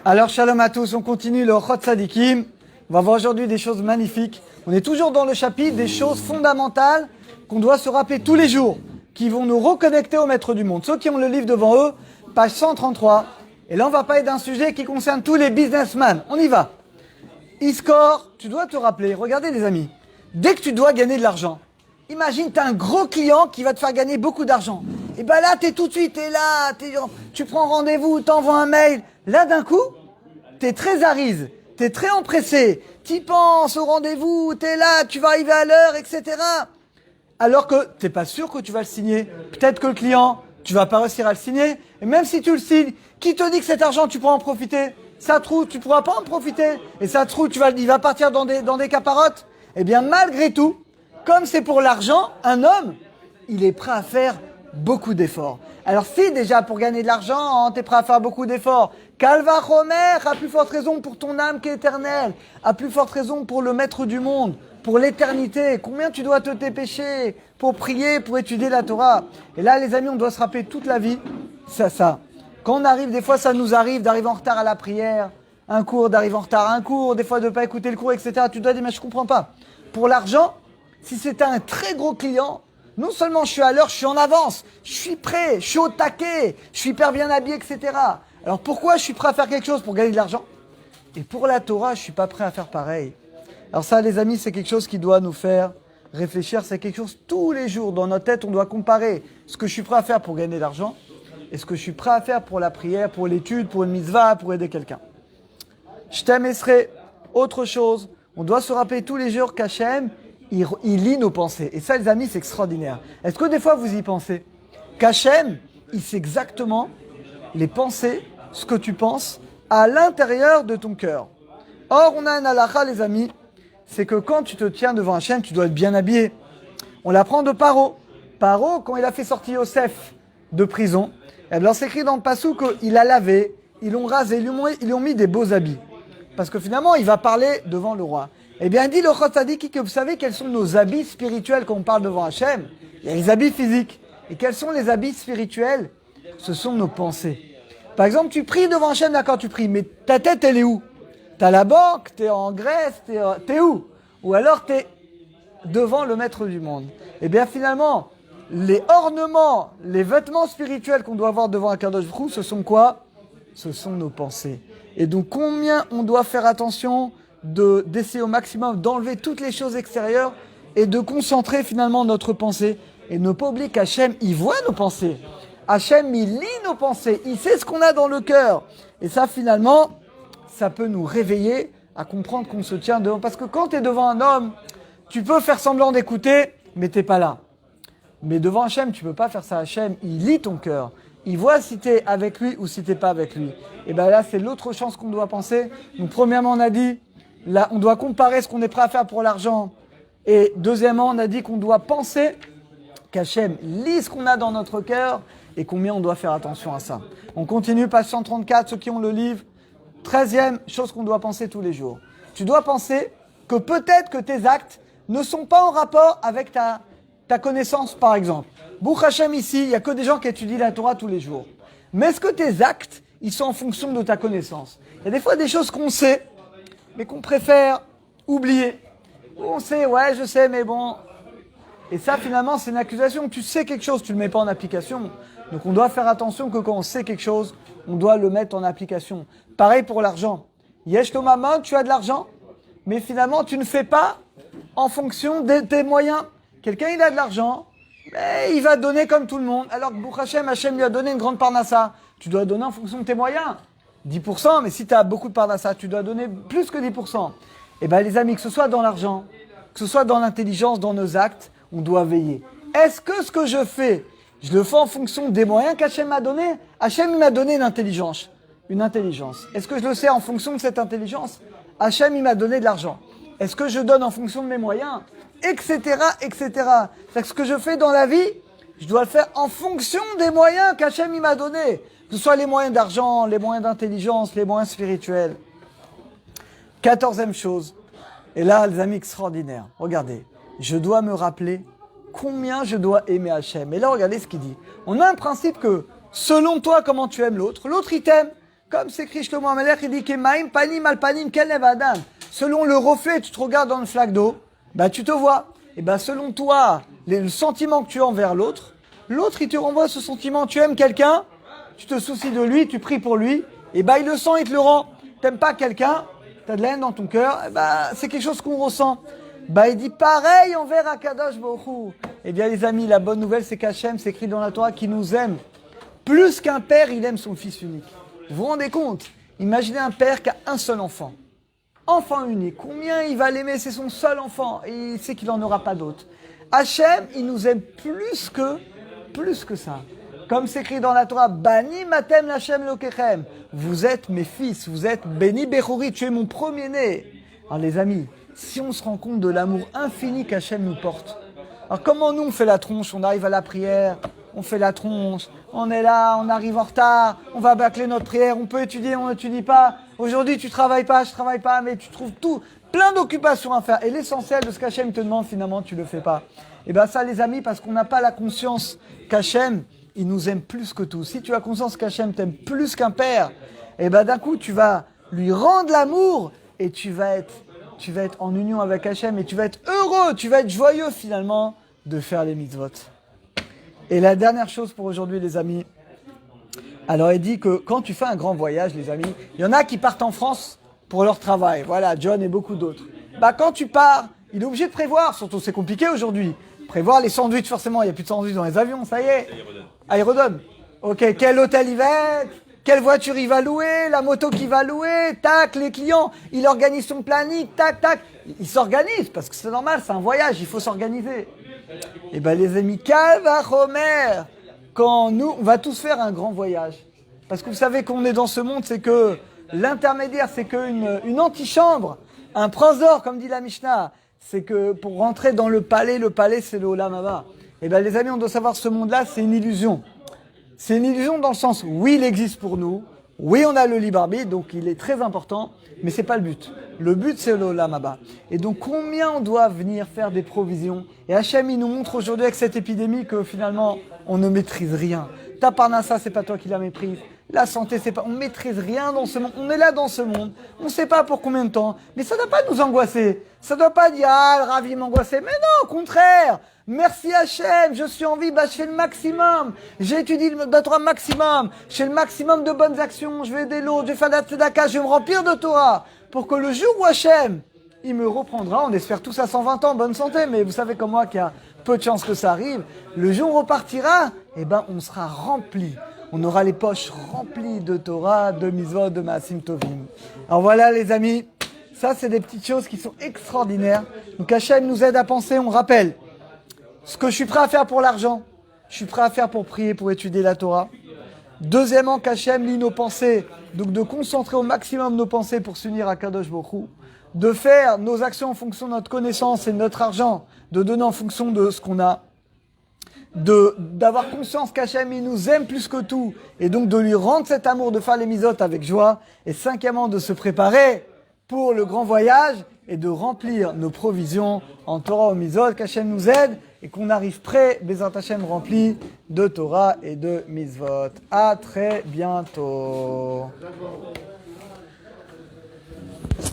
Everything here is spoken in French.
Alors, shalom à tous, on continue le Chot Tzadikim. On va voir aujourd'hui des choses magnifiques. On est toujours dans le chapitre des choses fondamentales qu'on doit se rappeler tous les jours, qui vont nous reconnecter au Maître du monde. Ceux qui ont le livre devant eux, page 133. Et là, on va parler d'un sujet qui concerne tous les businessmen. On y va. Iscore, tu dois te rappeler, regardez les amis, dès que tu dois gagner de l'argent, imagine, tu as un gros client qui va te faire gagner beaucoup d'argent. Et ben là, tu es tout de suite, tu es là, tu prends rendez-vous, tu envoies un mail. Là, d'un coup, tu es très arise, tu es très empressé, tu penses au rendez-vous, tu es là, tu vas arriver à l'heure, etc. Alors que tu n'es pas sûr que tu vas le signer. Peut-être que le client, tu vas pas réussir à le signer. Et même si tu le signes, qui te dit que cet argent, tu pourras en profiter? Ça te trouve, tu pourras pas en profiter. Et ça te trouve, il va partir dans des caparottes. Eh bien, malgré tout, comme c'est pour l'argent, un homme, il est prêt à faire beaucoup d'efforts. Alors si déjà pour gagner de l'argent, tu es prêt à faire beaucoup d'efforts, Calva Romer, à plus forte raison pour ton âme qui est éternelle, à plus forte raison pour le Maître du monde, pour l'éternité. Combien tu dois te dépêcher pour prier, pour étudier la Torah? Et là, les amis, on doit se rappeler toute la vie, ça. Quand on arrive, des fois ça nous arrive d'arriver en retard à la prière, un cours, d'arriver en retard à un cours, des fois de ne pas écouter le cours, etc. Tu dois dire, mais je comprends pas. Pour l'argent, si c'est un très gros client, non seulement je suis à l'heure, je suis en avance, je suis prêt, je suis au taquet, je suis hyper bien habillé, etc. Alors pourquoi je suis prêt à faire quelque chose pour gagner de l'argent? Et pour la Torah, je suis pas prêt à faire pareil. Alors ça, les amis, c'est quelque chose qui doit nous faire réfléchir. C'est quelque chose tous les jours dans notre tête, on doit comparer ce que je suis prêt à faire pour gagner de l'argent et ce que je suis prêt à faire pour la prière, pour l'étude, pour une mitzvah, pour aider quelqu'un. Je t'aimerais autre chose. On doit se rappeler tous les jours qu'Hachem, il lit nos pensées. Et ça, les amis, c'est extraordinaire. Est-ce que des fois, vous y pensez? Qu'Hachem, il sait exactement les pensées, ce que tu penses, à l'intérieur de ton cœur. Or, on a un halakha, les amis, c'est que quand tu te tiens devant Hachem, tu dois être bien habillé. On l'apprend de Paro. Paro, quand il a fait sortir Yosef de prison, alors c'est écrit dans le passou qu'il a lavé, ils l'ont rasé, ils lui ont mis des beaux habits. Parce que finalement, il va parler devant le roi. Eh bien, dit le Chot Tzadiki que vous savez quels sont nos habits spirituels quand on parle devant Hachem. Il y a les habits physiques. Et quels sont les habits spirituels? Ce sont nos pensées. Par exemple, tu pries devant Hachem, d'accord, tu pries, mais ta tête, elle est où? T'es à la banque, t'es en Grèce, t'es où? Ou alors t'es devant le Maître du monde. Eh bien, finalement, les ornements, les vêtements spirituels qu'on doit avoir devant Akadosh Baruch Hu, ce sont quoi? Ce sont nos pensées. Et donc, combien on doit faire attention d'essayer au maximum d'enlever toutes les choses extérieures et de concentrer finalement notre pensée. Et ne pas oublier qu'Hachem, il voit nos pensées. Hachem, il lit nos pensées. Il sait ce qu'on a dans le cœur. Et ça, finalement, ça peut nous réveiller à comprendre qu'on se tient devant. Parce que quand tu es devant un homme, tu peux faire semblant d'écouter, mais tu n'es pas là. Mais devant Hachem, tu ne peux pas faire ça. Hachem, il lit ton cœur. Il voit si tu es avec lui ou si tu n'es pas avec lui. Et bien là, c'est l'autre chose qu'on doit penser. Donc, premièrement, on a dit, là, on doit comparer ce qu'on est prêt à faire pour l'argent. Et deuxièmement, on a dit qu'on doit penser qu'Hachem lit ce qu'on a dans notre cœur et combien on doit faire attention à ça. On continue, page 134, ceux qui ont le livre. 13e chose qu'on doit penser tous les jours. Tu dois penser que peut-être que tes actes ne sont pas en rapport avec ta connaissance, par exemple. Bouch Hachem, ici, il n'y a que des gens qui étudient la Torah tous les jours. Mais est-ce que tes actes, ils sont en fonction de ta connaissance? Il y a des fois des choses qu'on sait, mais qu'on préfère oublier. On sait, ouais, je sais, mais bon. Et ça, finalement, c'est une accusation. Tu sais quelque chose, tu ne le mets pas en application. Donc, on doit faire attention que quand on sait quelque chose, on doit le mettre en application. Pareil pour l'argent. Yesh Tomama, tu as de l'argent, mais finalement, tu ne fais pas en fonction de tes moyens. Quelqu'un, il a de l'argent, mais il va donner comme tout le monde. Alors que Bouch Hachem, Hachem lui a donné une grande parnassa. Tu dois donner en fonction de tes moyens. 10%, mais si tu as beaucoup de parnassa, tu dois donner plus que 10%. Eh bien, les amis, que ce soit dans l'argent, que ce soit dans l'intelligence, dans nos actes, on doit veiller. Est-ce que ce que je fais, je le fais en fonction des moyens qu'Hachem m'a donné? Hachem m'a donné une intelligence. Est-ce que je le sais en fonction de cette intelligence? Hachem, il m'a donné de l'argent. Est-ce que je donne en fonction de mes moyens? Etc., etc. C'est-à-dire que ce que je fais dans la vie, je dois le faire en fonction des moyens qu'Hachem, il m'a donné. Que ce soit les moyens d'argent, les moyens d'intelligence, les moyens spirituels. 14e chose. Et là, les amis, extraordinaires. Regardez. Je dois me rappeler combien je dois aimer Hachem. Et là, regardez ce qu'il dit. On a un principe que, selon toi, comment tu aimes l'autre, l'autre, il t'aime Comme c'est écrit Shlomo Amelech, il dit Kemaim panim al panim kel lev adam. Selon le reflet, tu te regardes dans une flaque d'eau, bah tu te vois. Et bah selon toi, le sentiment que tu as envers l'autre, l'autre il te renvoie ce sentiment. Tu aimes quelqu'un, tu te soucies de lui, tu pries pour lui, et bah il le sent, il te le rend. T'aimes pas quelqu'un, t'as de la haine dans ton cœur, bah c'est quelque chose qu'on ressent. Bah il dit pareil envers Akadosh Baruch Hu. Eh bien les amis, la bonne nouvelle c'est qu'Hachem, c'est écrit dans la Torah, qu'il nous aime. Plus qu'un père, il aime son fils unique. Vous vous rendez compte? Imaginez un père qui a un seul enfant. Enfant unique. Combien il va l'aimer? C'est son seul enfant. Et il sait qu'il n'en aura pas d'autre. Hachem, il nous aime plus que ça. Comme c'est écrit dans la Torah, Bani matem lachem lokechem. Vous êtes mes fils, vous êtes béni Bechori, tu es mon premier-né. Alors les amis, si on se rend compte de l'amour infini qu'Hachem nous porte, alors comment nous on fait la tronche? On arrive à la prière, on fait la tronche, on est là, on arrive en retard, on va bâcler notre prière, on peut étudier, on n'étudie pas. Aujourd'hui tu travailles pas, je travaille pas, mais tu trouves plein d'occupations à faire. Et l'essentiel de ce qu'Hachem te demande, finalement, tu le fais pas. Et bien ça les amis, parce qu'on n'a pas la conscience qu'Hachem, il nous aime plus que tout. Si tu as conscience qu'Hachem t'aime plus qu'un père, et ben d'un coup tu vas lui rendre l'amour et tu vas être en union avec Hachem et tu vas être heureux, tu vas être joyeux finalement de faire les mitzvot. Et la dernière chose pour aujourd'hui les amis, alors il dit que quand tu fais un grand voyage les amis, il y en a qui partent en France pour leur travail, voilà, John et beaucoup d'autres. Bah quand tu pars, il est obligé de prévoir, surtout c'est compliqué aujourd'hui, prévoir les sandwichs forcément, il n'y a plus de sandwichs dans les avions, ça y est. Aérodrome. Ok, quel hôtel il va être? Quelle voiture il va louer? La moto qu'il va louer? Tac, les clients, il organise son planning, tac, tac. Il s'organise, parce que c'est normal, c'est un voyage, il faut s'organiser. Et ben les amis, Kalvachomer, quand nous, on va tous faire un grand voyage. Parce que vous savez qu'on est dans ce monde, c'est que l'intermédiaire, c'est qu'une antichambre, un prince d'or, comme dit la Mishnah, c'est que pour rentrer dans le palais c'est le Olam Haba. Eh bien les amis, on doit savoir ce monde-là, c'est une illusion. C'est une illusion dans le sens, oui, il existe pour nous, oui, on a le libre arbitre, donc il est très important, mais c'est pas le but. Le but, c'est le Olam Haba. Et donc, combien on doit venir faire des provisions? Et Hachem, il nous montre aujourd'hui avec cette épidémie que finalement, on ne maîtrise rien. Ta parnassa, c'est pas toi qui la maîtrise. La santé, c'est pas... On maîtrise rien dans ce monde. On est là dans ce monde. On ne sait pas pour combien de temps. Mais ça ne doit pas nous angoisser. Ça ne doit pas dire, ah, le ravi m'angoisser. Mais non, au contraire. Merci Hachem, je suis en vie, bah, je fais le maximum. J'étudie le Torah maximum. Je fais le maximum de bonnes actions. Je vais aider l'autre, je vais faire de la tzedaka, je vais me remplir de Torah. Pour que le jour où Hachem, il me reprendra, on espère tous à 120 ans, bonne santé, mais vous savez comme moi qu'il y a peu de chances que ça arrive. Le jour où on repartira, eh ben, on sera rempli. On aura les poches remplies de Torah, de Mitzvot, de Maasim Tovim. Alors voilà les amis, ça c'est des petites choses qui sont extraordinaires. Donc Hachem nous aide à penser, on rappelle. Ce que je suis prêt à faire pour l'argent, je suis prêt à faire pour prier, pour étudier la Torah. Deuxièmement, qu'Hachem lit nos pensées, donc de concentrer au maximum nos pensées pour s'unir à Kadosh Baruch Hu. De faire nos actions en fonction de notre connaissance et de notre argent, de donner en fonction de ce qu'on a. D'avoir conscience qu'Hachem, il nous aime plus que tout, et donc de lui rendre cet amour, de faire les mitzvot avec joie. Et cinquièmement, de se préparer pour le grand voyage et de remplir nos provisions en Torah au mitzvot, qu'Hachem nous aide et qu'on arrive prêt, Bezrat Hachem rempli de Torah et de mitzvot. À très bientôt.